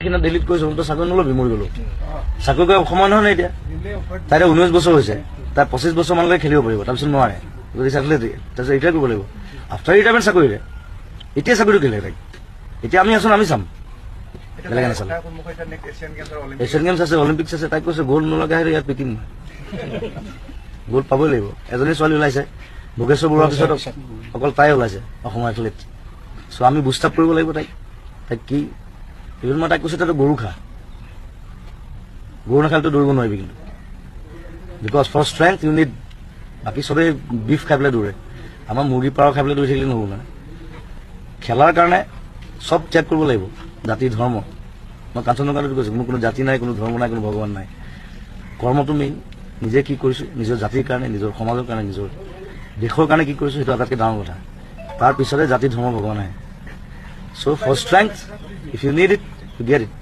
কিন্তু ডিলিট কৰিছো তো চাকৰি নলবি মৰি গলো চাকৰি কৰিব সময় নহয় এতিয়া তাই 19 বছৰ হৈছে তাই 25 বছৰ মানলৈ খেলিব পাৰিব তাৰপিছত নোৱাৰে যদি চাকৰি দিয়ে তাৰপিছত ৰিটায়াৰ কৰিব লাগিব আফটাৰ ৰিটায়াৰমেণ্ট চাকৰিৰে এতিয়া চাকৰিটো কেলে তাইক এতিয়া আমি আছো আমি চাম বেলেগ নাচালে এছিয়ান গেমছ আছে অলিম্পিক্স আছে তাইক কৈছে গ'ল্ড নলগা হেৰি ইয়াত পিকিম গ'ল্ড পাবই লাগিব এজনী ছোৱালী ওলাইছে ভোগেশ্বৰ বৰুৱাৰ পিছত অকল তাই ওলাইছে অসমৰ এথলেট চ' আমি বুষ্ট আপ কৰিব লাগিব তাইক কি ইভেন মই তাইক কৈছো তাতে গৰু নাখালেতো দৌৰিব নোৱাৰিবি কিন্তু because for strength you need বাকী চবেই বিফ খাই পেলাই দৌৰে আমাৰ মুৰ্গী পাৰ খাই পেলাই দৌৰি থাকিলে নহ'ব মানে খেলাৰ কাৰণে চব ত্যাগ কৰিব লাগিব জাতি ধৰ্ম মই কাঞ্চনজংঘাটো কৈছো মোৰ কোনো জাতি নাই কোনো ধৰ্ম নাই কোনো ভগৱান নাই কৰ্মটো মেইন নিজে কি কৰিছো নিজৰ জাতিৰ কাৰণে নিজৰ সমাজৰ কাৰণে নিজৰ দেশৰ কাৰণে কি কৰিছো সেইটো আটাইতকৈ ডাঙৰ কথা তাৰ পিছতে জাতি ধৰ্ম ভগৱান আহে so' for strength if you need it you get it